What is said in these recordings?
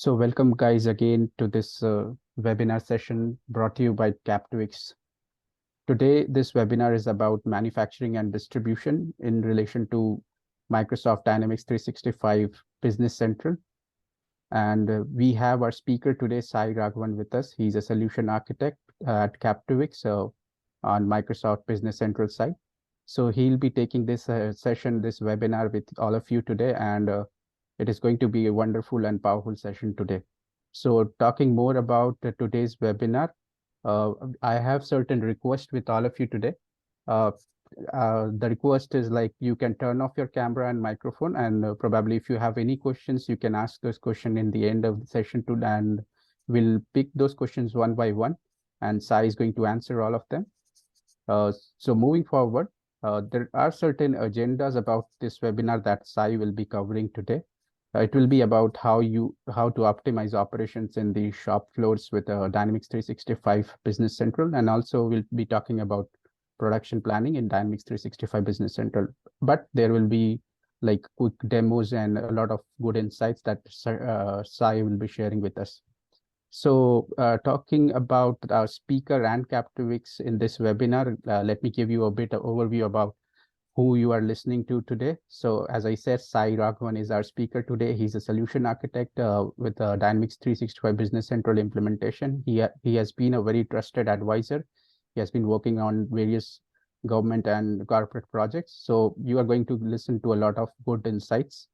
So welcome guys again to this webinar session brought to you by Captwix. Today, this webinar is about manufacturing and distribution in relation to Microsoft Dynamics 365 Business Central. And we have our speaker today, Sai Raghavan, with us. He's a solution architect at Captwix on Microsoft Business Central side. So he'll be taking this session, this webinar with all of you today, and it is going to be a wonderful and powerful session today. So talking more about today's webinar, I have certain requests with all of you today. Uh, the request is like you can turn off your camera and microphone, and probably if you have any questions, you can ask those questions in the end of the session too, and we'll pick those questions one by one, and Sai is going to answer all of them. So moving forward, there are certain agendas about this webinar that Sai will be covering today. It will be about how to optimize operations in the shop floors with Dynamics 365 Business Central, and also we'll be talking about production planning in Dynamics 365 Business Central. But there will be like quick demos and a lot of good insights that Sai will be sharing with us. So talking about our speaker and Captwix in this webinar, let me give you a bit of overview about who you are listening to today. So as I said, Sai Raghavan is our speaker today. He's a solution architect with Dynamics 365 Business Central implementation. He has been a very trusted advisor. He has been working on various government and corporate projects. So you are going to listen to a lot of good insights.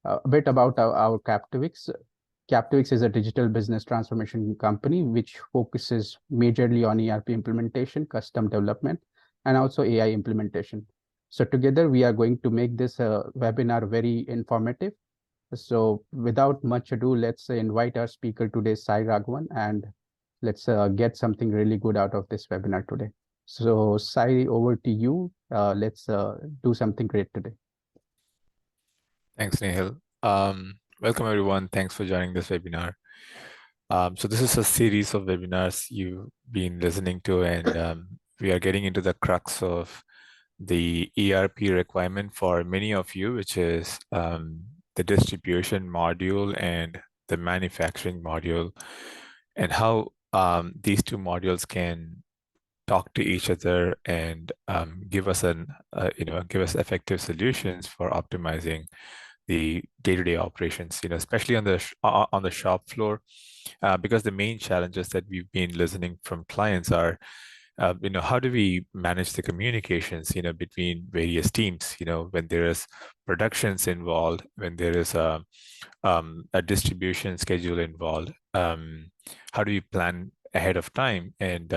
A bit about our Captwix. Captwix is a digital business transformation company which focuses majorly on ERP implementation, custom development, and also AI implementation. So together we are going to make this webinar very informative. So without much ado, let's invite our speaker today, Sai Raghavan, and let's get something really good out of this webinar today. So Sai, over to you. Let's do something great today. Thanks, Nehal. Welcome, everyone. Thanks for joining this webinar. So this is a series of webinars you've been listening to, and we are getting into the crux of the ERP requirement for many of you, which is the distribution module and the manufacturing module, and how these two modules can talk to each other and give us effective solutions for optimizing the day-to-day operations, especially on the shop floor, because the main challenges that we've been listening from clients are, how do we manage the communications, between various teams, when there is productions involved, when there is a distribution schedule involved, how do we plan ahead of time and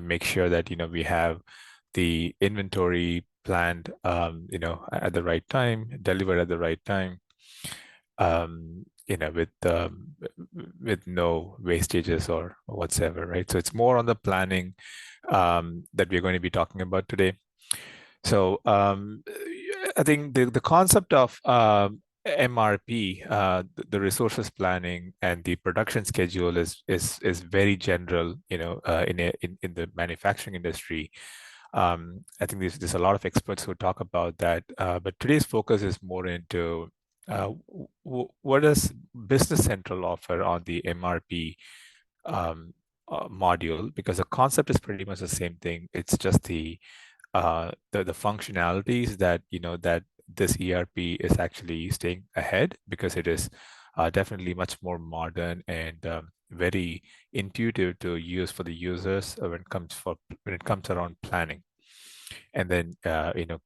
make sure that, we have the inventory planned, at the right time, delivered at the right time, with no wastages or whatsoever, right? So it's more on the planning that we're going to be talking about today. So I think the concept of MRP, the resources planning and the production schedule is very general, in the manufacturing industry. I think there's a lot of experts who talk about that, but today's focus is more into what does Business Central offer on the MRP module, because the concept is pretty much the same thing. It's just the functionalities that that this ERP is actually staying ahead, because it is definitely much more modern and very intuitive to use for the users when it comes around planning, and then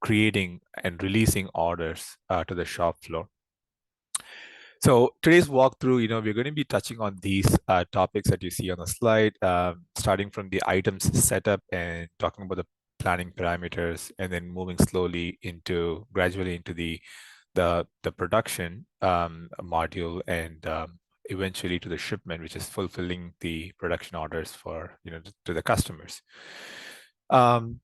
creating and releasing orders to the shop floor. So today's walkthrough, we're going to be touching on these topics that you see on the slide, starting from the items setup and talking about the planning parameters, and then moving gradually into the production module, and eventually to the shipment, which is fulfilling the production orders for to the customers. So I'm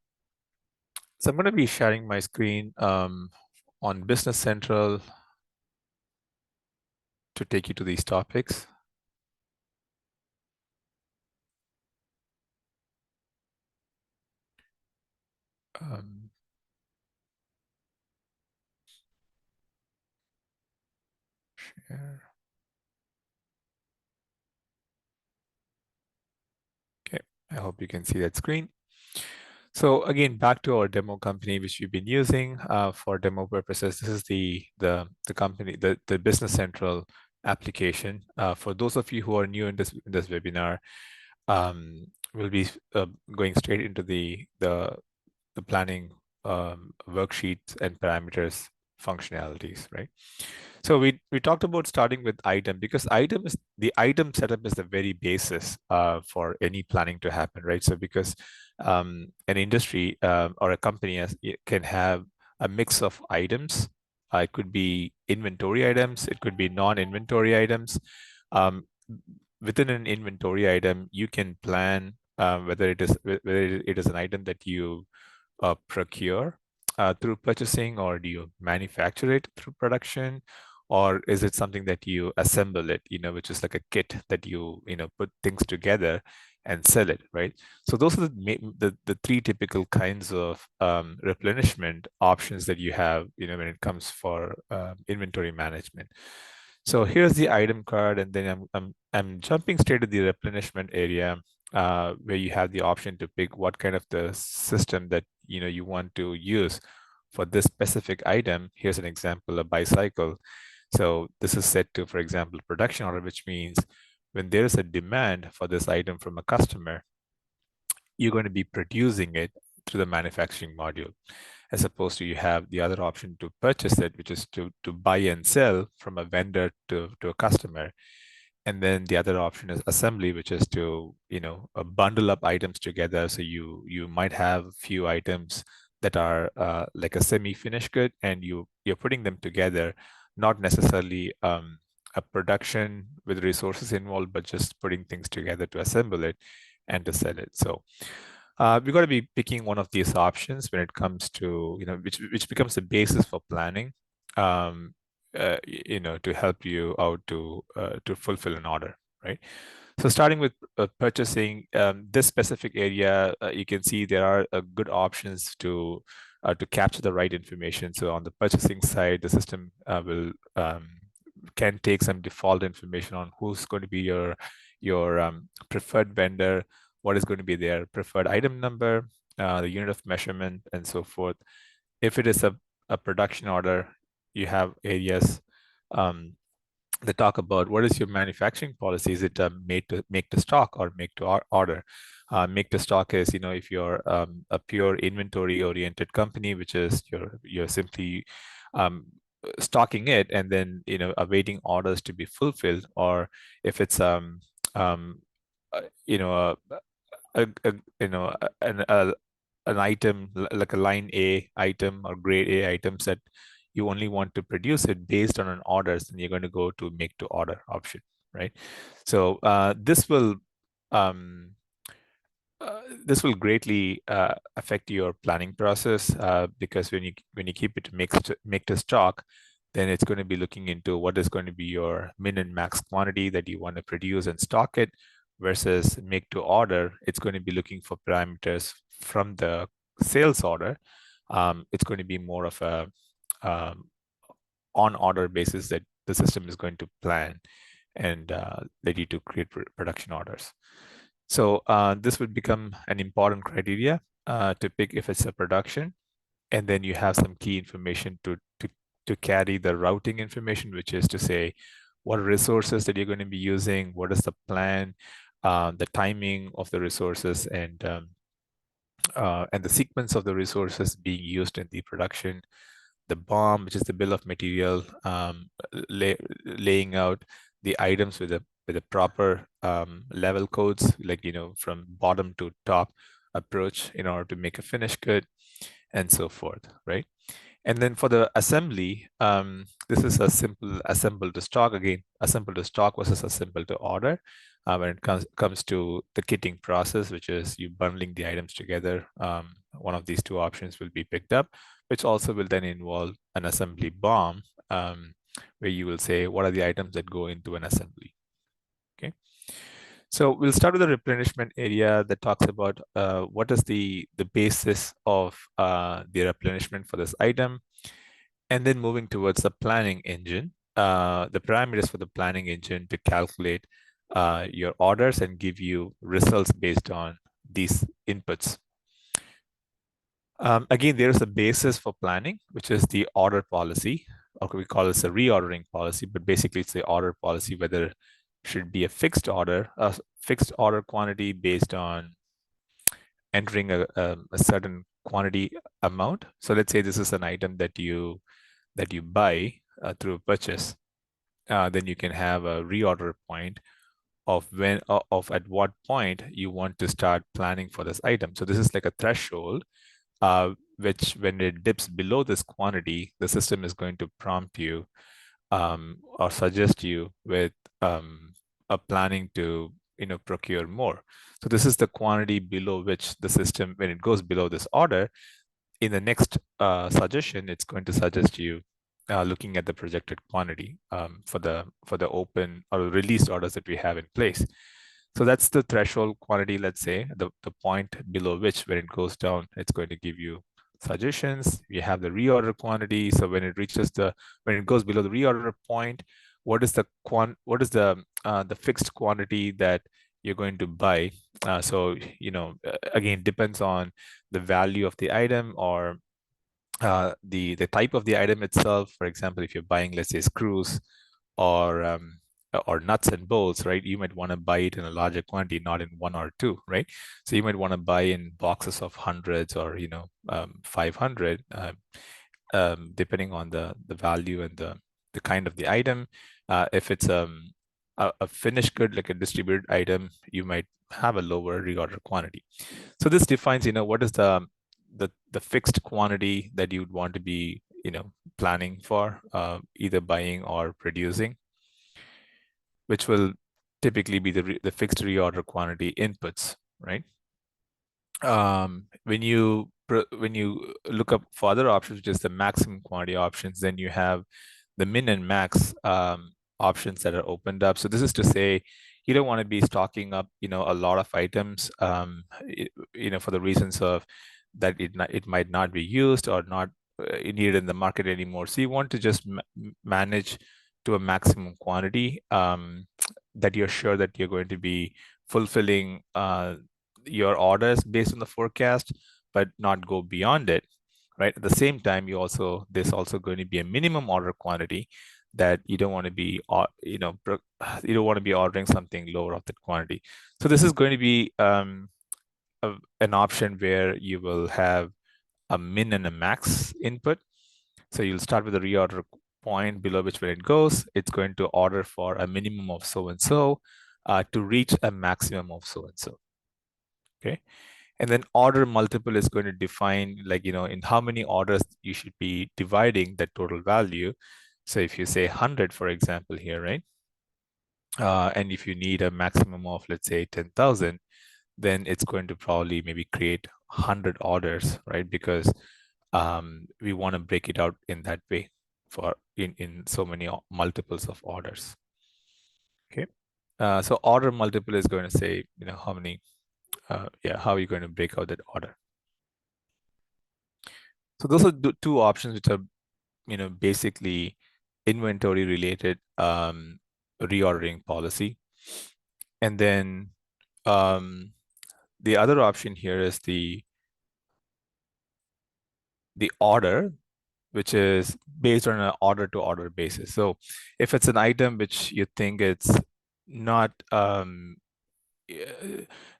going to be sharing my screen on Business Central to take you to these topics. Share. I hope you can see that screen. So again, back to our demo company, which we've been using for demo purposes. This is the company, the Business Central application. For those of you who are new in this webinar, we'll be going straight into the planning worksheets and parameters functionalities, right? So we talked about starting with item, because the item setup is the very basis for any planning to happen, right? So because an industry or a company can have a mix of items. It could be inventory items, it could be non-inventory items. Um, Within an inventory item, you can plan whether it is an item that you procure through purchasing, or do you manufacture it through production, or is it something that you assemble it, which is like a kit that you put things together and sell it, right? So those are the three typical kinds of replenishment options that you have, when it comes for inventory management. So here's the item card, and then I'm jumping straight to the replenishment area, where you have the option to pick what kind of the system that you want to use for this specific item. Here's an example, a bicycle. So this is set to, for example, production order, which means when there is a demand for this item from a customer, you're going to be producing it through the manufacturing module, as opposed to you have the other option to purchase it, which is to buy and sell from a vendor to a customer. And then the other option is assembly, which is to bundle up items together. So you might have a few items that are like a semi-finished good, and you're putting them together, not necessarily a production with resources involved, but just putting things together to assemble it and to sell it. So we've got to be picking one of these options when it comes to which becomes the basis for planning. To help you out to fulfill an order, right? So starting with purchasing, this specific area, you can see there are good options to capture the right information. So on the purchasing side, the system can take some default information on who's going to be your preferred vendor, what is going to be their preferred item number, the unit of measurement, and so forth. If it is a production order, you have areas that talk about what is your manufacturing policy. Is it made to make to stock or make to order? Make to stock is, if you're a pure inventory oriented company, which is you're simply stocking it and then awaiting orders to be fulfilled, or if it's you know a you know an item like a line A item or grade A items that you only want to produce it based on an orders, then you're going to go to make to order option, right? So this will greatly affect your planning process, because when you keep it make to stock, then it's going to be looking into what is going to be your min and max quantity that you want to produce and stock it, versus make to order. It's going to be looking for parameters from the sales order. It's going to be more of a on order basis that the system is going to plan and let you to create production orders. So this would become an important criteria to pick if it's a production. And then you have some key information to carry the routing information, which is to say what resources that you're going to be using, what is the plan, the timing of the resources, and the sequence of the resources being used in the production, the BOM, which is the bill of material, laying out the items with a proper level codes, like from bottom to top approach in order to make a finished good, and so forth, right? And then for the assembly, this is a simple assemble to stock. Again, assemble to stock versus assemble to order. When it comes to the kitting process, which is you bundling the items together, one of these two options will be picked up, which also will then involve an assembly BOM, where you will say what are the items that go into an assembly. Okay. So we'll start with the replenishment area that talks about what is the basis of the replenishment for this item, and then moving towards the planning engine, the parameters for the planning engine to calculate your orders and give you results based on these inputs. Again, there is a basis for planning, which is the order policy, or we call this a reordering policy, but basically it's the order policy, whether it should be a fixed order quantity based on entering a certain quantity amount. So let's say this is an item that you buy through a purchase. Then you can have a reorder point of at what point you want to start planning for this item. So this is like a threshold, which when it dips below this quantity, the system is going to prompt you or suggest you with a planning to procure more. So this is the quantity below which the system, when it goes below this order, in the next suggestion, it's going to suggest you looking at the projected quantity for the open or released orders that we have in place. So that's the threshold quantity, let's say, the point below which, when it goes down, it's going to give you suggestions. You have the reorder quantity. So when it goes below the reorder point, what is the fixed quantity that you're going to buy? So again, depends on the value of the item or the type of the item itself. For example, if you're buying, let's say, screws or nuts and bolts, right? You might want to buy it in a larger quantity, not in one or two, right? So you might want to buy in boxes of hundreds or 500, depending on the value and the kind of the item. If it's a finished good, like a distributed item, you might have a lower reorder quantity. So this defines, what is the fixed quantity that you'd want to be, planning for, either buying or producing, which will typically be the fixed reorder quantity inputs, right? When you look up for other options, which is the maximum quantity options, then you have the min and max options that are opened up. So this is to say, you don't want to be stocking up, a lot of items, for the reasons of that it might not be used or not needed in the market anymore. So you want to just manage to a maximum quantity that you're sure that you're going to be fulfilling your orders based on the forecast, but not go beyond it, right? At the same time, there's also going to be a minimum order quantity that you don't want to be, you don't want to be ordering something lower of that quantity. So this is going to be an option where you will have a min and a max input. So you'll start with a reorder point below which, when it goes, it's going to order for a minimum of so-and-so to reach a maximum of so-and-so. Okay. And then order multiple is going to define, like, in how many orders you should be dividing that total value. So if you say 100, for example, here, right? And if you need a maximum of, let's say, 10,000, then it's going to probably maybe create 100 orders, right? Because we want to break it out in that way for in so many multiples of orders. Okay. So order multiple is going to say, how many, how are you going to break out that order? So those are the two options which are, basically inventory related reordering policy. And then the other option here is the order, which is based on an order to order basis. So if it's an item which you think it's not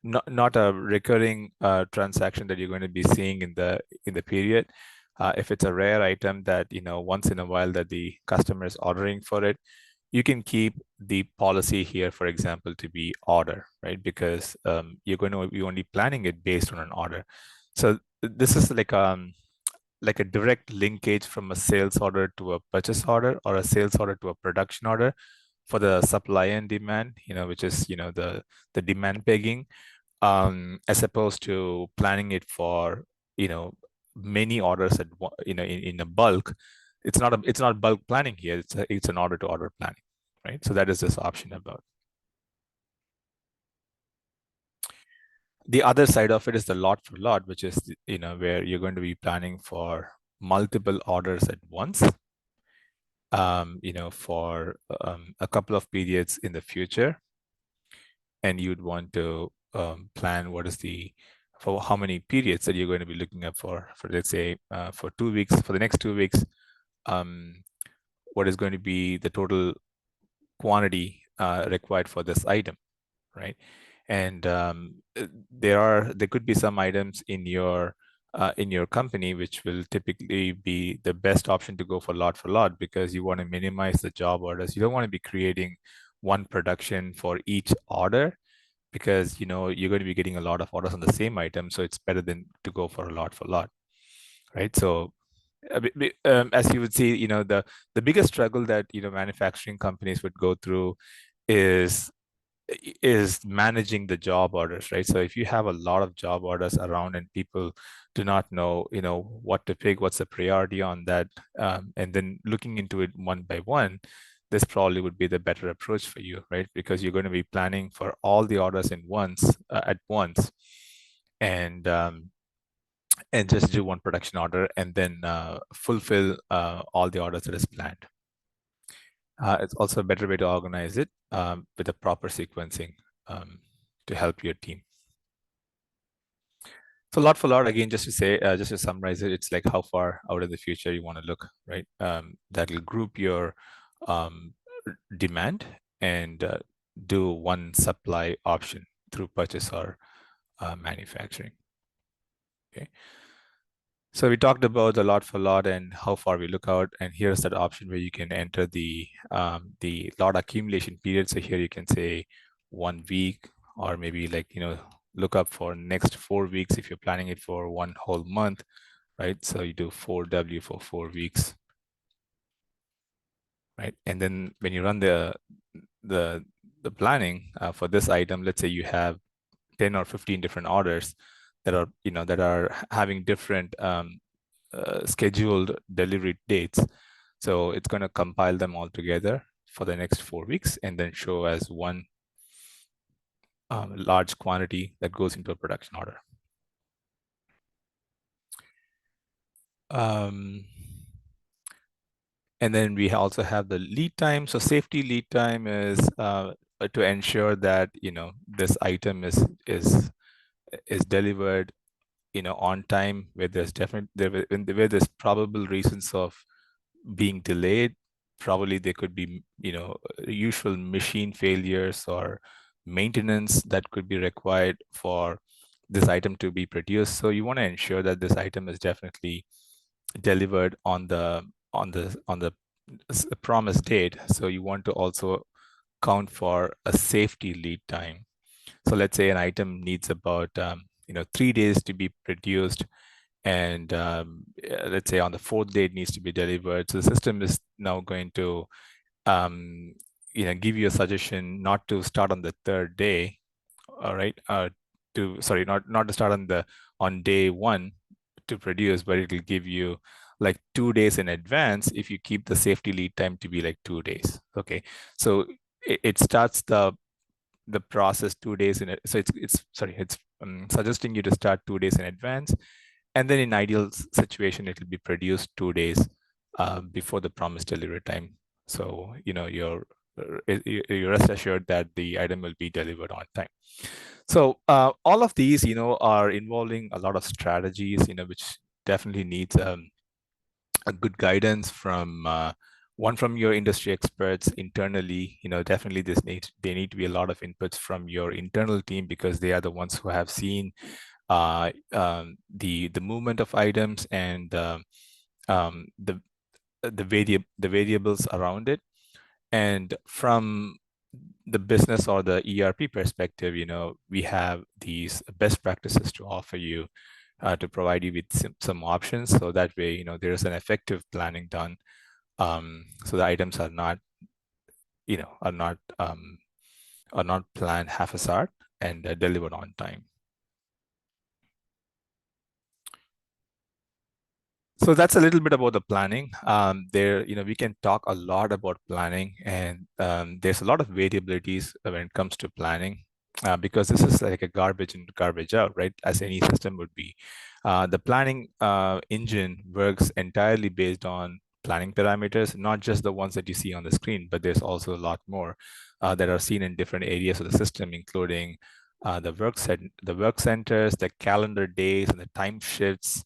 not a recurring transaction that you're going to be seeing in the period, if it's a rare item that once in a while that the customer is ordering for it, you can keep the policy here, for example, to be order, right? Because you're going to be only planning it based on an order. So this is like a direct linkage from a sales order to a purchase order, or a sales order to a production order for the supply and demand, which is the demand pegging, as opposed to planning it for many orders at in a bulk. It's not bulk planning here. It's an order to order planning, right? So that is this option about. The other side of it is the lot for lot, which is where you're going to be planning for multiple orders at once, for a couple of periods in the future, and you'd want to plan what is for how many periods that you're going to be looking at for let's say for 2 weeks, for the next 2 weeks, what is going to be the total quantity required for this item, right? And there could be some items in your company which will typically be the best option to go for lot because you want to minimize the job orders. You don't want to be creating one production for each order because you're going to be getting a lot of orders on the same item, so it's better than to go for a lot, right? So as you would see, the biggest struggle that manufacturing companies would go through is managing the job orders, right? So if you have a lot of job orders around and people do not know, what to pick, what's the priority on that, and then looking into it one by one, this probably would be the better approach for you, right? Because you're going to be planning for all the orders at once, and just do one production order and then fulfill all the orders that is planned. It's also a better way to organize it with a proper sequencing to help your team. So lot for lot, again, just to summarize it, it's like how far out in the future you want to look, right? That'll group your demand and do one supply option through purchase or manufacturing. Okay. So we talked about the lot for lot and how far we look out, and here's that option where you can enter the lot accumulation period. So here you can say 1 week, or maybe look up for next 4 weeks if you're planning it for one whole month, right? So you do 4W for 4 weeks, right? And then when you run the planning for this item, let's say you have 10 or 15 different orders that are having different scheduled delivery dates. So it's going to compile them all together for the next 4 weeks and then show as one large quantity that goes into a production order. And then we also have the lead time. So safety lead time is to ensure that this item is delivered on time, where there's where there's probable reasons of being delayed. Probably there could be usual machine failures or maintenance that could be required for this item to be produced. So you want to ensure that this item is definitely delivered on the promised date. So you want to also count for a safety lead time. So let's say an item needs about 3 days to be produced, and let's say on the 4th day it needs to be delivered. So the system is now going to give you a suggestion not to start on the 3rd day, all right? Not to start on day 1 to produce, but it'll give you like 2 days in advance if you keep the safety lead time to be like 2 days. Okay, so it starts the process 2 days in it. So it's suggesting you to start 2 days in advance, and then in ideal situation it will be produced 2 days before the promised delivery time. So you're rest assured that the item will be delivered on time. So all of these are involving a lot of strategies which definitely needs a good guidance from from your industry experts internally. Definitely they need to be a lot of inputs from your internal team, because they are the ones who have seen the movement of items and the variables around it. And from the business or the ERP perspective, we have these best practices to offer you, to provide you with some options, so that way there is an effective planning done, so the items are not planned haphazard and delivered on time. So that's a little bit about the planning. We can talk a lot about planning, and there's a lot of variabilities when it comes to planning, because this is like a garbage in, garbage out, right? As any system would be. The planning engine works entirely based on planning parameters, not just the ones that you see on the screen, but there's also a lot more that are seen in different areas of the system, including the work centers, the calendar days, and the time shifts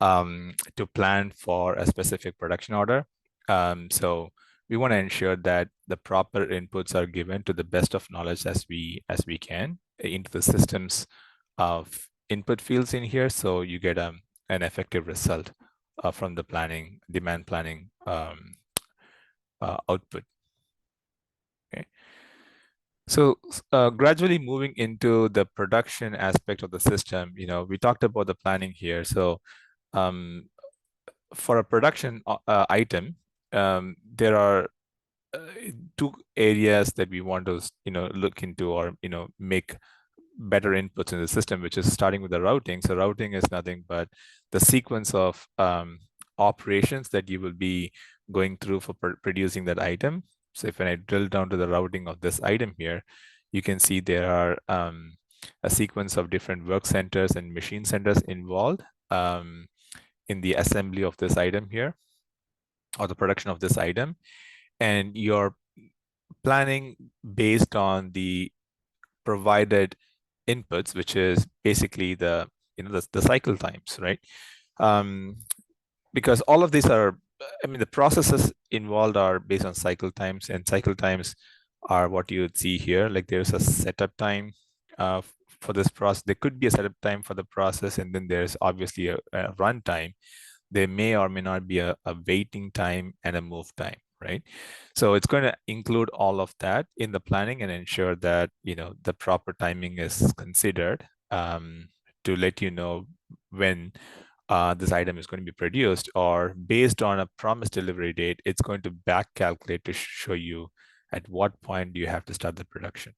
to plan for a specific production order. So we want to ensure that the proper inputs are given to the best of knowledge as we can into the systems of input fields in here, so you get an effective result from the demand planning output. Okay. So gradually moving into the production aspect of the system, we talked about the planning here. So for a production item, there are two areas that we want to look into, or make better inputs in the system, which is starting with the routing. So routing is nothing but the sequence of operations that you will be going through for producing that item. So if when I drill down to the routing of this item here, you can see there are a sequence of different work centers and machine centers involved in the assembly of this item here, or the production of this item. And you're planning based on the provided inputs, which is basically the cycle times, right? Because all of these are, the processes involved are based on cycle times, and cycle times are what you would see here. Like there's a setup time for this process. There could be a setup time for the process, and then there's obviously a run time. There may or may not be a waiting time and a move time, right? So it's going to include all of that in the planning and ensure that the proper timing is considered to let you know when this item is going to be produced, or based on a promised delivery date, it's going to back calculate to show you at what point do you have to start the production.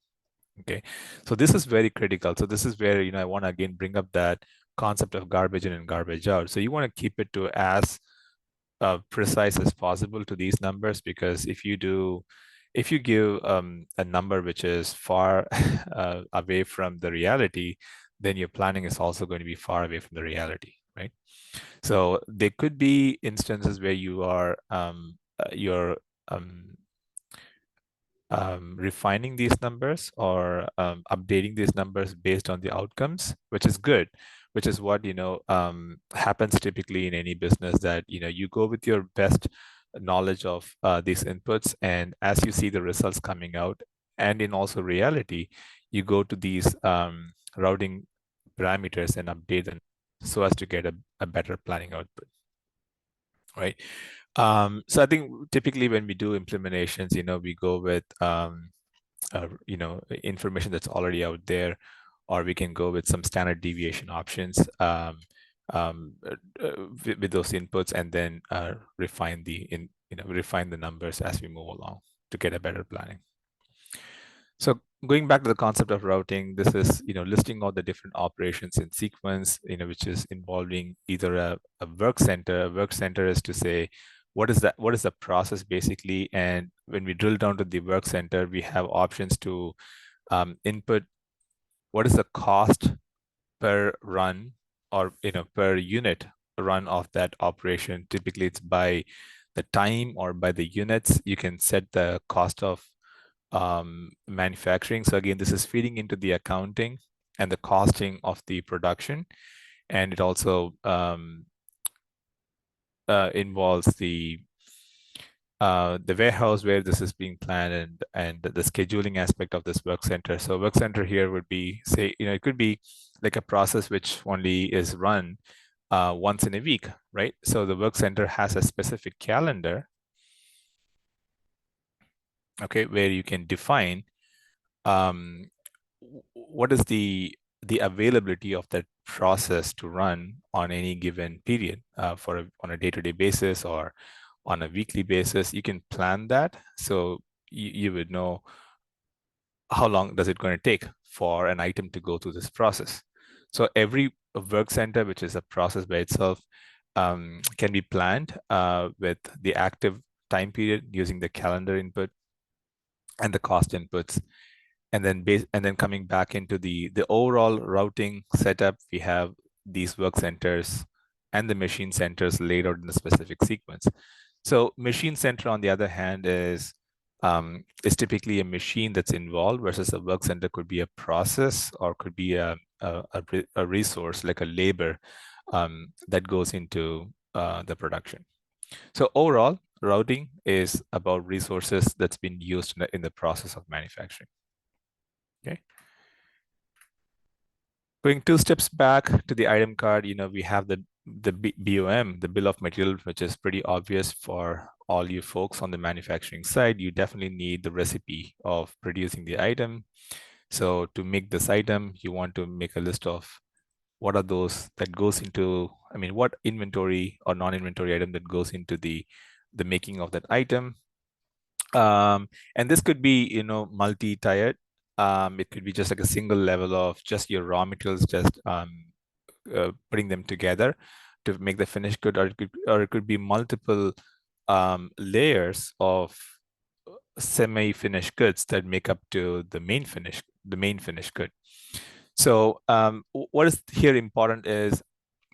Okay, so this is very critical. So this is where I want to again bring up that concept of garbage in and garbage out. So you want to keep it to as precise as possible to these numbers, because if you give a number which is far away from the reality, then your planning is also going to be far away from the reality, right? So there could be instances where you're refining these numbers or updating these numbers based on the outcomes, which is good, which is what happens typically in any business, that you go with your best knowledge of these inputs, and as you see the results coming out, and in also reality, you go to these routing parameters and update them so as to get a better planning output, right? So I think typically when we do implementations, we go with information that's already out there, or we can go with some standard deviation options with those inputs, and then refine the numbers as we move along to get a better planning. So going back to the concept of routing, this is listing all the different operations in sequence, which is involving either a work center. A work center is to say, what is the process basically? And when we drill down to the work center, we have options to input what is the cost per run, or per unit run of that operation. Typically it's by the time or by the units. You can set the cost of manufacturing. So again, this is feeding into the accounting and the costing of the production, and it also involves the warehouse where this is being planned, and the scheduling aspect of this work center. So work center here would be, say, it could be like a process which only is run once in a week, right? So the work center has a specific calendar, okay, where you can define what is the availability of that process to run on any given period, on a day-to-day basis or on a weekly basis. You can plan that, so you would know how long does it going to take for an item to go through this process. So every work center, which is a process by itself, can be planned with the active time period using the calendar input and the cost inputs. And then coming back into the overall routing setup, we have these work centers and the machine centers laid out in a specific sequence. So machine center, on the other hand, is is typically a machine that's involved, versus a work center could be a process or could be a resource like a labor that goes into the production. So overall, routing is about resources that's been used in the process of manufacturing. Okay. Going 2 steps back to the item card, we have the BOM, the bill of material, which is pretty obvious for all you folks on the manufacturing side. You definitely need the recipe of producing the item. So to make this item, you want to make a list of what are those that goes into, what inventory or non-inventory item that goes into the making of that item. And this could be, multi-tiered. It could be just like a single level of just your raw materials, just putting them together to make the finished good, or it could be multiple layers of semi-finished goods that make up to the main finished good. So what is here important is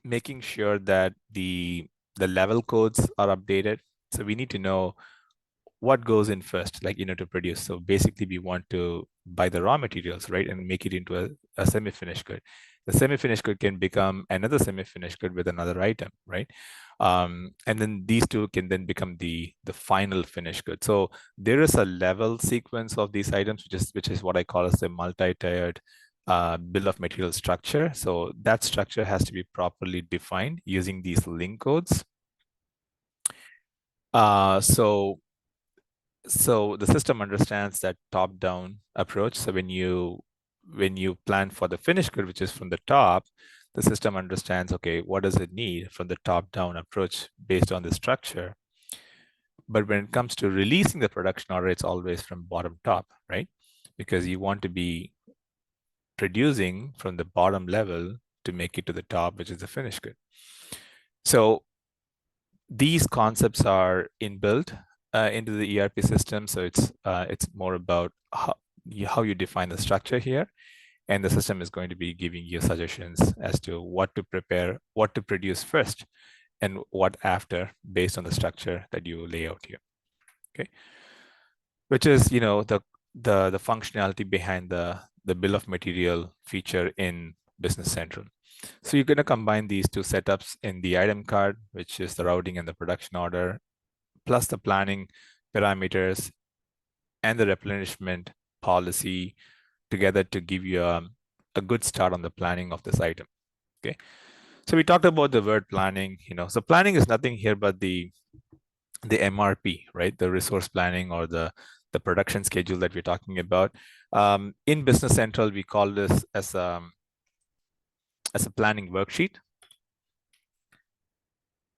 making sure that the level codes are updated. So we need to know what goes in first, like, to produce. So basically we want to buy the raw materials, right, and make it into a semi-finished good. The semi-finished good can become another semi-finished good with another item, right? And then these two can then become the final finished good. So there is a level sequence of these items, which is what I call as the multi-tiered bill of material structure. So that structure has to be properly defined using these link codes. So the system understands that top-down approach. So when you plan for the finished good, which is from the top, the system understands, okay, what does it need from the top-down approach based on the structure. But when it comes to releasing the production order, it's always from bottom top, right? Because you want to be producing from the bottom level to make it to the top, which is the finished good. So these concepts are inbuilt into the ERP system. So it's more about how you define the structure here. And the system is going to be giving you suggestions as to what to prepare, what to produce first, and what after, based on the structure that you lay out here. Okay, which is the functionality behind the bill of material feature in Business Central. So you're going to combine these two setups in the item card, which is the routing and the production order, plus the planning parameters and the replenishment policy together to give you a good start on the planning of this item. Okay, so we talked about the word planning. So planning is nothing here but the MRP, right? The resource planning, or the production schedule that we're talking about. In Business Central, we call this as a planning worksheet.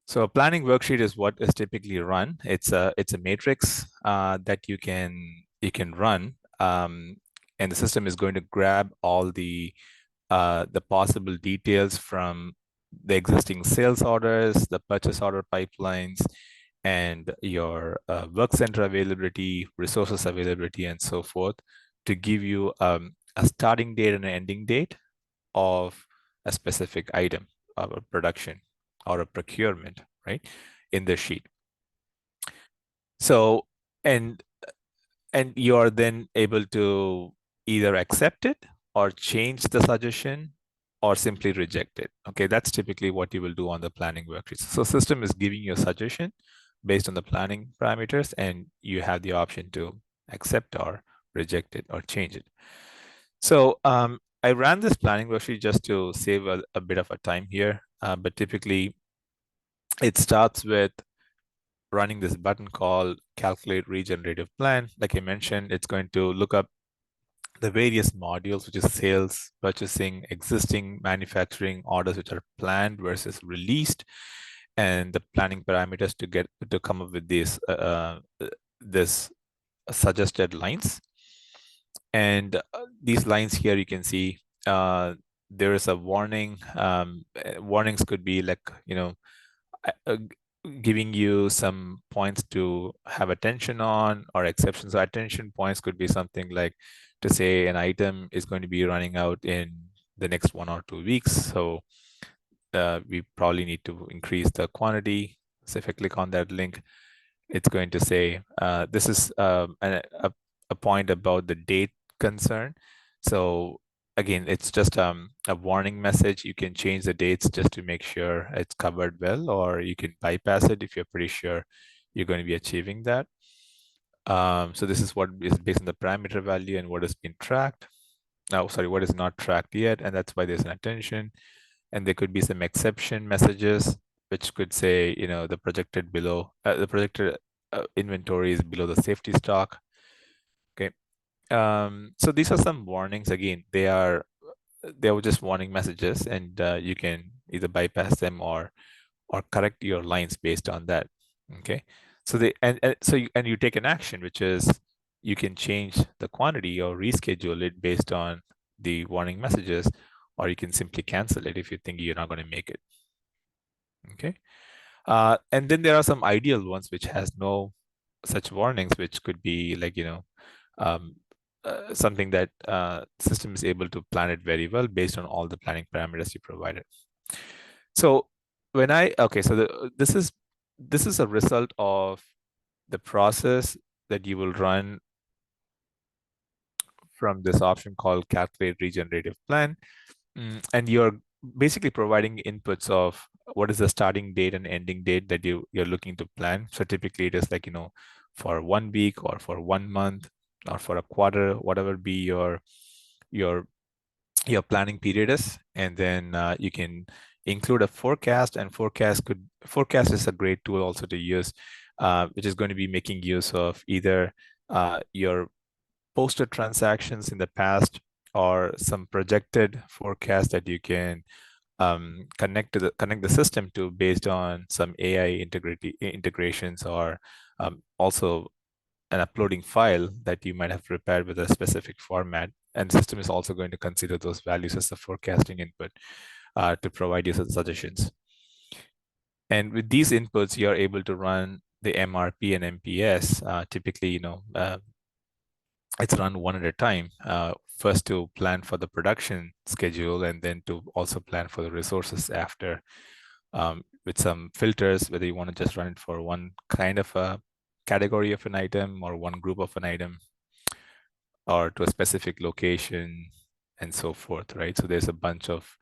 So a planning worksheet is what is typically run. It's a matrix that you can run, and the system is going to grab all the possible details from the existing sales orders, the purchase order pipelines, and your work center availability, resources availability, and so forth, to give you a starting date and an ending date of a specific item of a production or a procurement, right, in the sheet. So, and you're then able to either accept it or change the suggestion or simply reject it. Okay, that's typically what you will do on the planning worksheet. So system is giving you a suggestion based on the planning parameters, and you have the option to accept or reject it or change it. So I ran this planning worksheet just to save a bit of a time here, but typically it starts with running this button called calculate regenerative plan. Like I mentioned, it's going to look up the various modules, which is sales, purchasing, existing manufacturing orders which are planned versus released, and the planning parameters to come up with these this suggested lines. And these lines here, you can see there is a warning. Warnings could be like, giving you some points to have attention on, or exceptions. So attention points could be something like to say an item is going to be running out in the next 1 or 2 weeks. So we probably need to increase the quantity. So if I click on that link, it's going to say, this is a point about the date concern. So again, it's just a warning message. You can change the dates just to make sure it's covered well, or you can bypass it if you're pretty sure you're going to be achieving that. So this is what is based on the parameter value and what has been tracked. Now, sorry, what is not tracked yet, and that's why there's an attention. And there could be some exception messages, which could say, the projected inventory is below the safety stock. Okay. So these are some warnings. Again, they are just warning messages, and you can either bypass them or correct your lines based on that. Okay. So you take an action, which is you can change the quantity or reschedule it based on the warning messages, or you can simply cancel it if you think you're not going to make it. Okay. And then there are some ideal ones which has no such warnings, which could be like, um, something that system is able to plan it very well based on all the planning parameters you provided. So this is a result of the process that you will run from this option called calculate regenerative plan. And you're basically providing inputs of what is the starting date and ending date that you're looking to plan. So typically it is like, for 1 week or for 1 month or for a quarter, whatever be your planning period is. And then you can include a forecast, and forecast is a great tool also to use, which is going to be making use of either your posted transactions in the past or some projected forecast that you can connect the system to based on some AI integrations, or also an uploading file that you might have prepared with a specific format. And the system is also going to consider those values as a forecasting input to provide you some suggestions. And with these inputs, you're able to run the MRP and MPS. Typically, it's run one at a time. First to plan for the production schedule, and then to also plan for the resources after, with some filters, whether you want to just run it for one kind of a category of an item or one group of an item, or to a specific location, and so forth, right? So there's a bunch of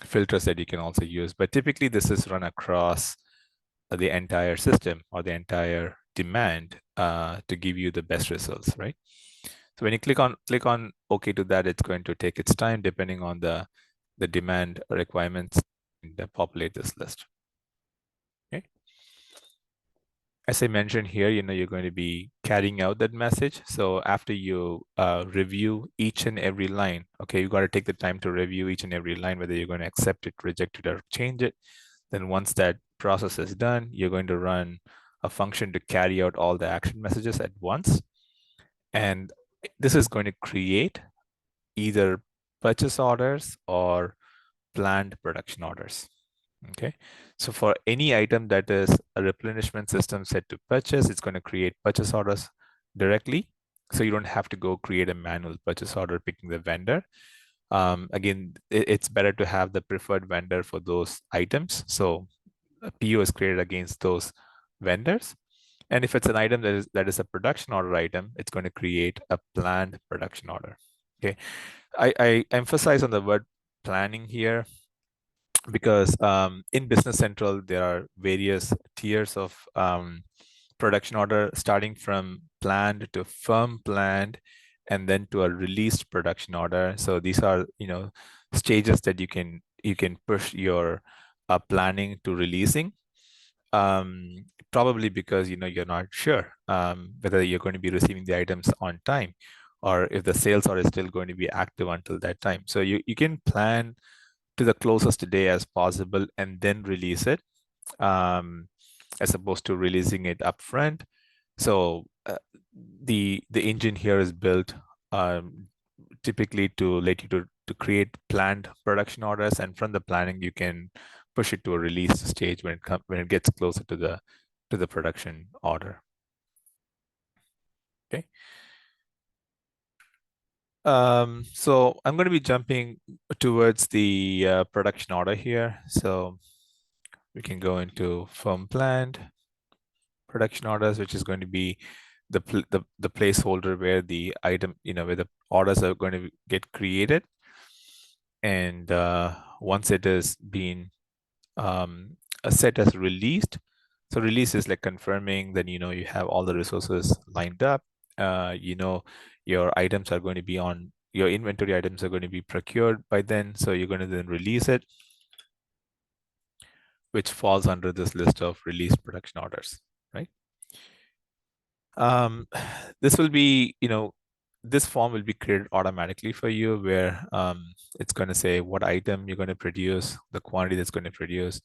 filters that you can also use. But typically this is run across the entire system or the entire demand to give you the best results, right? So when you click on OK to that, it's going to take its time depending on the demand requirements, and populate this list. Okay. As I mentioned here, you're going to be carrying out that message. So after you review each and every line, okay, you got to take the time to review each and every line, whether you're going to accept it, reject it, or change it. Then once that process is done, you're going to run a function to carry out all the action messages at once. And this is going to create either purchase orders or planned production orders. Okay, so for any item that is a replenishment system set to purchase, it's going to create purchase orders directly. So you don't have to go create a manual purchase order picking the vendor. Again, it's better to have the preferred vendor for those items. So a PO is created against those vendors. And if it's an item that is a production order item, it's going to create a planned production order. Okay, I emphasize on the word planning here because in Business Central, there are various tiers of production order, starting from planned to firm planned, and then to a released production order. So these are, stages that you can push your planning to releasing. Probably because you're not sure whether you're going to be receiving the items on time, or if the sales order is still going to be active until that time. So you can plan to the closest day as possible and then release it, as opposed to releasing it upfront. So the engine here is built typically to let you to create planned production orders, and from the planning you can push it to a release stage when it gets closer to the production order. Okay. So I'm going to be jumping towards the production order here. So we can go into firm planned, production orders, which is going to be the placeholder where the item, where the orders are going to get created. And once it is being set as released, so release is like confirming that you have all the resources lined up. Your items are going to be on your inventory items are going to be procured by then. So you're going to then release it, which falls under this list of released production orders, right? This will be, this form will be created automatically for you, where it's going to say what item you're going to produce, the quantity that's going to produce,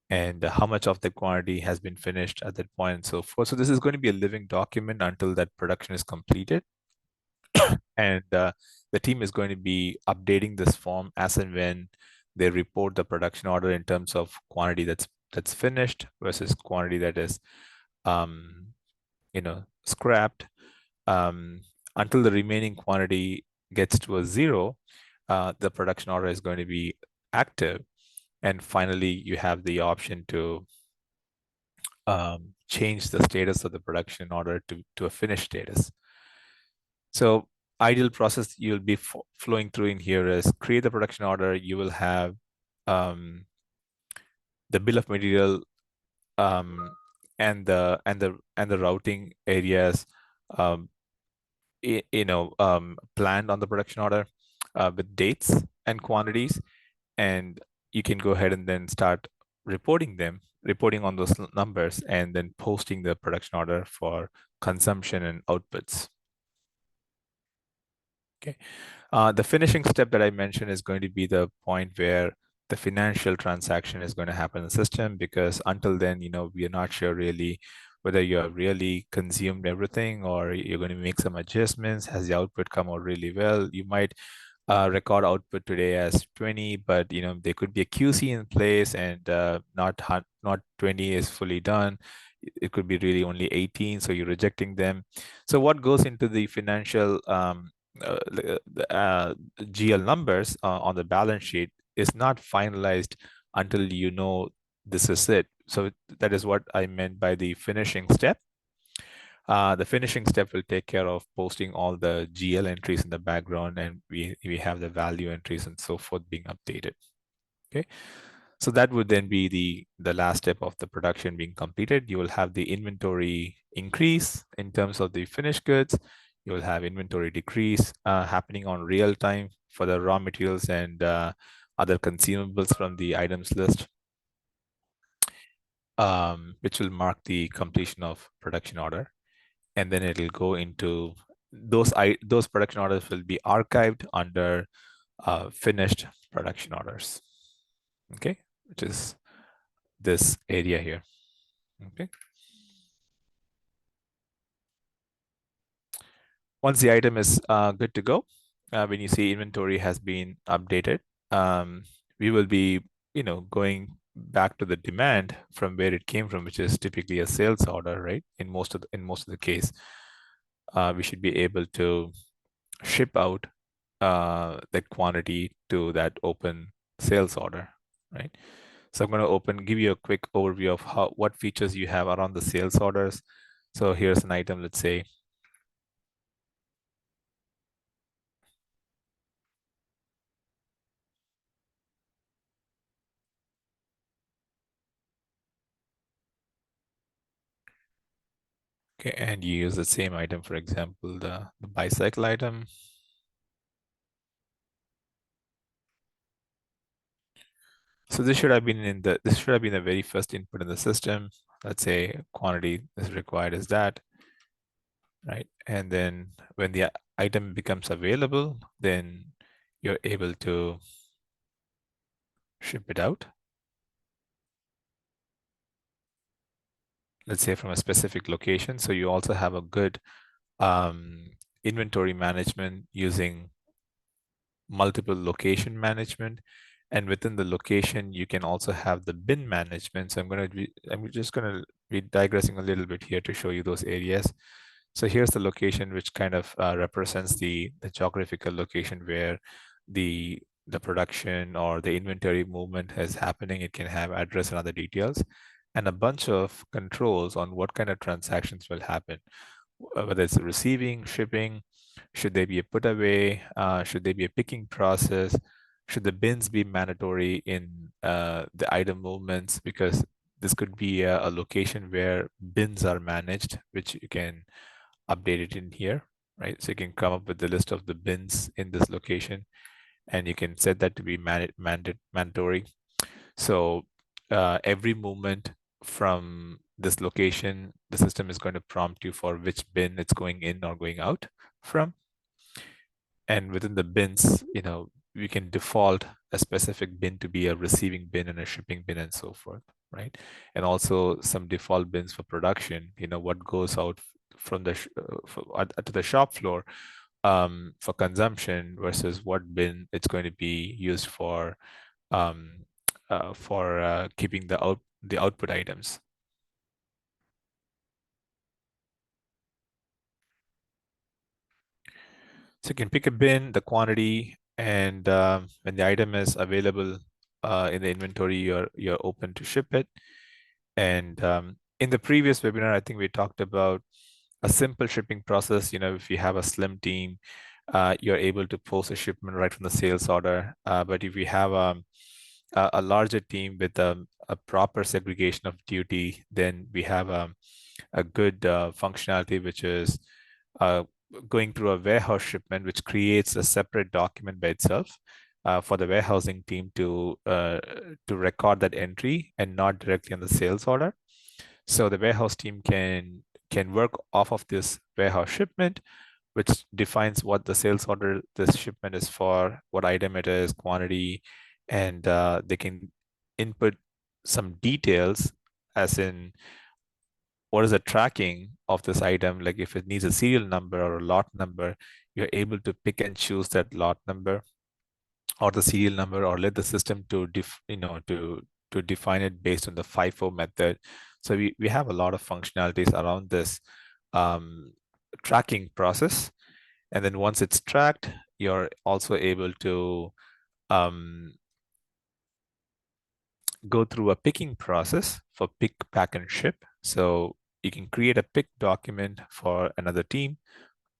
and how much of the quantity has been finished at that point and so forth. So this is going to be a living document until that production is completed. And the team is going to be updating this form as and when they report the production order in terms of quantity that's finished versus quantity that is scrapped. Until the remaining quantity gets to a 0, the production order is going to be active. And finally, you have the option to change the status of the production order to a finished status. So ideal process you'll be flowing through in here is create the production order. You will have the bill of material and the routing areas planned on the production order with dates and quantities, and you can go ahead and then start reporting on those numbers, and then posting the production order for consumption and outputs. Okay. The finishing step that I mentioned is going to be the point where the financial transaction is going to happen in the system, because until then, we are not sure really whether you have really consumed everything or you're going to make some adjustments. Has the output come out really well? You might record output today as 20, but there could be a QC in place, and not 20 is fully done. It could be really only 18, so you're rejecting them. So what goes into the financial GL numbers on the balance sheet is not finalized until this is it. So that is what I meant by the finishing step. The finishing step will take care of posting all the GL entries in the background, and we have the value entries and so forth being updated. Okay. So that would then be the last step of the production being completed. You will have the inventory increase in terms of the finished goods. You will have inventory decrease happening on real time for the raw materials and other consumables from the items list, which will mark the completion of production order. And then it'll go into those production orders will be archived under finished production orders. Okay, which is this area here. Okay. Once the item is good to go, when you see inventory has been updated, we will be, going back to the demand from where it came from, which is typically a sales order, right? In most of the case, we should be able to ship out that quantity to that open sales order, right? So I'm going to give you a quick overview of what features you have around the sales orders. So here's an item, let's say. Okay, and you use the same item, for example, the bicycle item. So this should have been the very first input in the system. Let's say quantity is required is that, right? And then when the item becomes available, then you're able to ship it out. Let's say from a specific location. So you also have a good inventory management using multiple location management. And within the location, you can also have the bin management. So I'm just going to be digressing a little bit here to show you those areas. So here's the location, which kind of represents the geographical location where the production or the inventory movement is happening. It can have address and other details. and a bunch of controls on what kind of transactions will happen, whether it's receiving, shipping, should there be a put away, should there be a picking process, should the bins be mandatory in the item movements, because this could be a location where bins are managed, which you can update it in here, right? So you can come up with the list of the bins in this location, and you can set that to be mandatory. So every movement from this location, the system is going to prompt you for which bin it's going in or going out from. And within the bins, we can default a specific bin to be a receiving bin and a shipping bin and so forth, right? And also some default bins for production, what goes out from the to the shop floor for consumption versus what bin it's going to be used for keeping the output items. So you can pick a bin, the quantity, and when the item is available in the inventory, you're open to ship it. And in the previous webinar, I think we talked about a simple shipping process. If you have a slim team, you're able to post a shipment right from the sales order. But if you have a larger team with a proper segregation of duty, then we have a good functionality, which is going through a warehouse shipment, which creates a separate document by itself for the warehousing team to record that entry and not directly on the sales order. So the warehouse team can work off of this warehouse shipment, which defines what the sales order this shipment is for, what item it is, quantity, and they can input some details, as in what is the tracking of this item. Like if it needs a serial number or a lot number, you're able to pick and choose that lot number or the serial number, or let the system to define it based on the FIFO method. So we have a lot of functionalities around this tracking process. And then once it's tracked, you're also able to go through a picking process for pick, pack, and ship. So you can create a pick document for another team,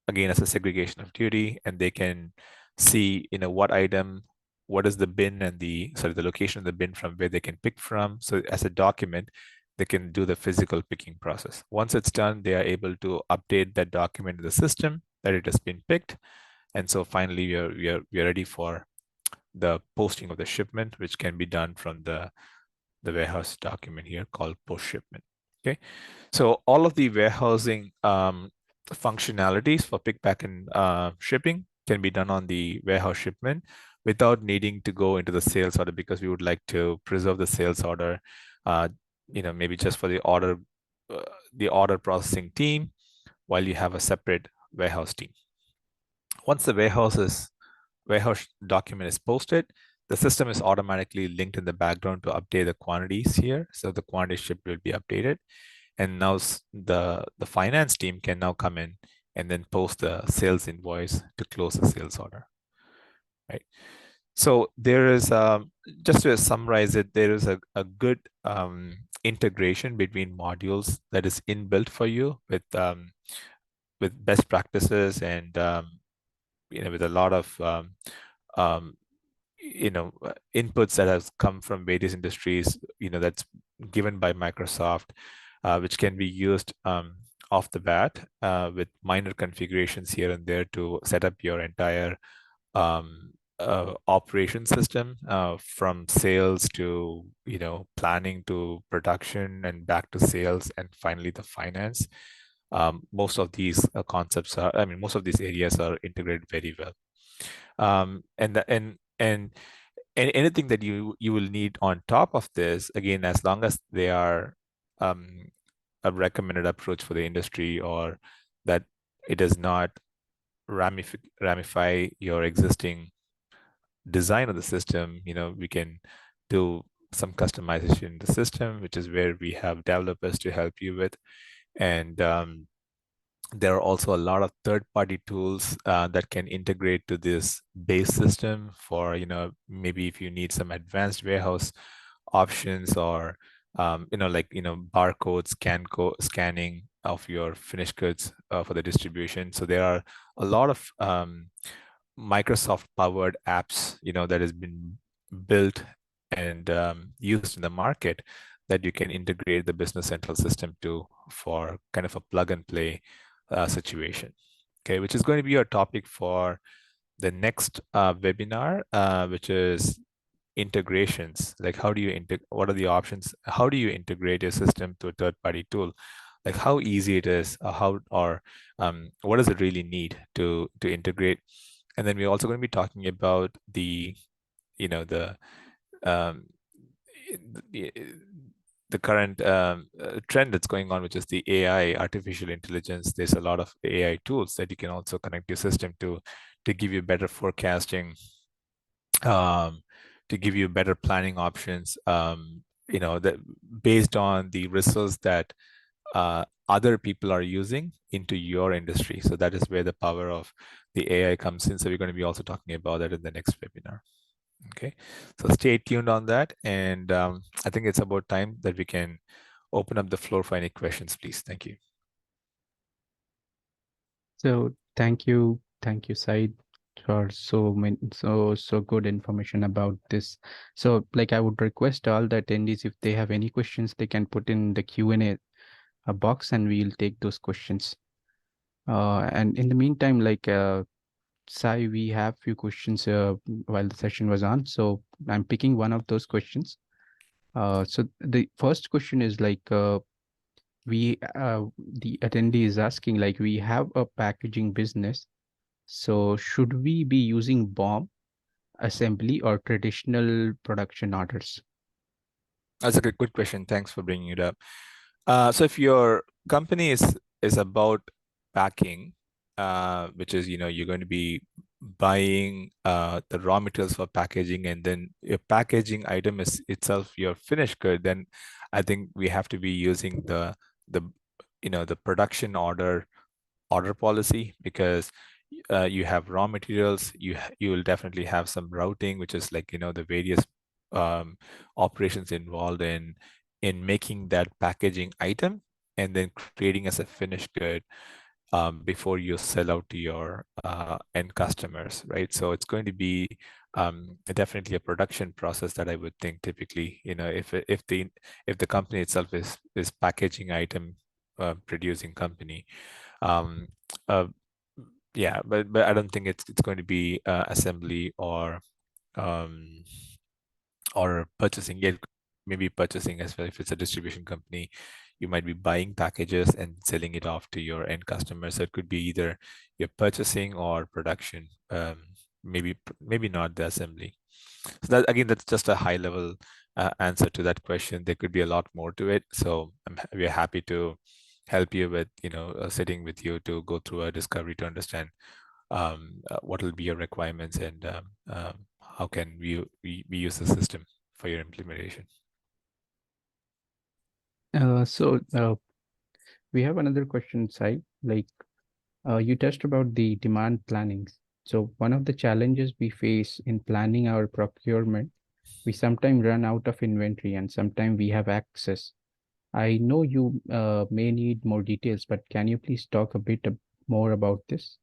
again, as a segregation of duty, and they can see, what item, what is the bin and the location of the bin from where they can pick from. So as a document, they can do the physical picking process. Once it's done, they are able to update that document in the system that it has been picked. And so finally, we are ready for the posting of the shipment, which can be done from the warehouse document here called post shipment. Okay, so all of the warehousing functionalities for pick, pack, and shipping can be done on the warehouse shipment without needing to go into the sales order, because we would like to preserve the sales order, maybe just for the order processing team, while you have a separate warehouse team. Once the warehouse document is posted, the system is automatically linked in the background to update the quantities here. So the quantity shipped will be updated. And now the finance team can now come in and then post the sales invoice to close the sales order, right? So there is, just to summarize it, there is a good integration between modules that is inbuilt for you with best practices and with a lot of inputs that has come from various industries, that's given by Microsoft, which can be used off the bat with minor configurations here and there to set up your entire operation system, from sales to planning to production and back to sales and finally the finance. Most of these concepts are, most of these areas are integrated very well. And anything that you will need on top of this, again, as long as they are a recommended approach for the industry, or that it does not ramify your existing design of the system, we can do some customization in the system, which is where we have developers to help you with. And there are also a lot of third-party tools that can integrate to this base system for, maybe if you need some advanced warehouse options, or like barcode scanning of your finished goods for the distribution. So there are a lot of Microsoft powered apps that has been built and used in the market that you can integrate the Business Central system to for kind of a plug and play situation. Okay, which is going to be our topic for the next webinar, which is integrations. Like, how do you what are the options? How do you integrate your system to a third-party tool? Like, how easy it is, what does it really need to integrate? And then we're also going to be talking about the um, the, the current trend that's going on, which is the AI, artificial intelligence. There's a lot of AI tools that you can also connect your system to give you better forecasting, um, to give you better planning options, that based on the results that other people are using into your industry. So that is where the power of the AI comes in. So we're going to be also talking about that in the next webinar. Okay, so stay tuned on that. And I think it's about time that we can open up the floor for any questions, please. Thank you. So thank you, Said, for so good information about this. So like I would request all the attendees, if they have any questions, they can put in the Q&A box, and we'll take those questions. And in the meantime, like Sai, we have few questions while the session was on. So I'm picking one of those questions. So the first question is like the attendee is asking, like, we have a packaging business, so should we be using BOM assembly or traditional production orders? That's a good question. Thanks for bringing it up. So if your company is about packing, which is you're going to be buying the raw materials for packaging, and then your packaging item is itself your finished good, then I think we have to be using the the production order policy, because you have raw materials, you will definitely have some routing, which is like the various operations involved in making that packaging item and then creating as a finished good before you sell out to your end customers, right? So it's going to be definitely a production process that I would think typically, if the company itself is packaging item producing company. Um, uh, yeah, but I don't think it's going to be assembly um, or purchasing. Yet maybe purchasing as well. If it's a distribution company, you might be buying packages and selling it off to your end customers. So it could be either your purchasing or production. Maybe not the assembly. So that, again, that's just a high level answer to that question. There could be a lot more to it. So we're happy to help you with sitting with you to go through a discovery to understand what will be your requirements, and how can we use the system for your implementation. So we have another question, Sai. Like you touched about the demand planning. So one of the challenges we face in planning our procurement, we sometimes run out of inventory and sometimes we have access. I know you may need more details, but can you please talk a bit more about this?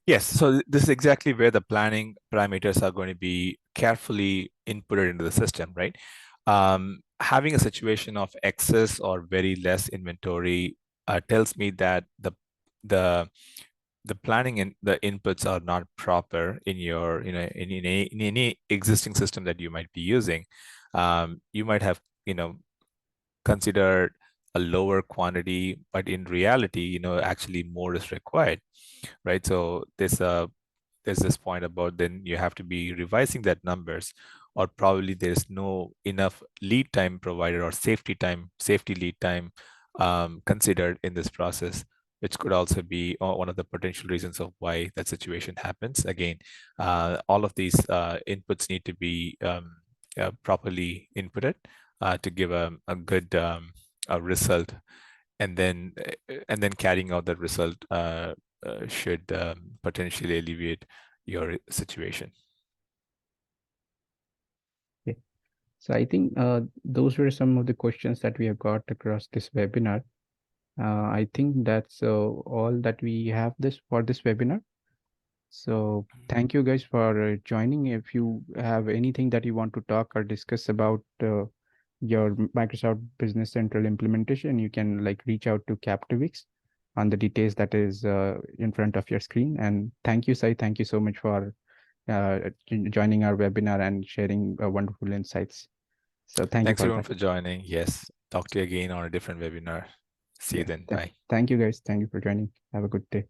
Yes, so this is exactly where the planning parameters are going to be carefully inputted into the system, right? Having a situation of excess or very less inventory tells me that the the planning and the inputs are not proper in your in any existing system that you might be using. You might have considered a lower quantity, but in reality, actually more is required, right? So there's this point about then you have to be revising that numbers, or probably there's no enough lead time provided or safety lead time considered in this process, which could also be one of the potential reasons of why that situation happens. Again, all of these inputs need to be properly inputted to give a good a result, and then carrying out that result should potentially alleviate your situation. Okay. So I think those were some of the questions that we have got across this webinar. I think that's all that we have this for this webinar. So thank you guys for joining. If you have anything that you want to talk or discuss about your Microsoft Business Central implementation, you can like reach out to Captivix on the details that is in front of your screen. And thank you, Sai. Thank you so much for joining our webinar and sharing wonderful insights. So thank you Thanks for everyone that. for joining. Yes, talk to you again on a different webinar. See you Yeah. then. Bye. Thank you guys. Thank you for joining. Have a good day.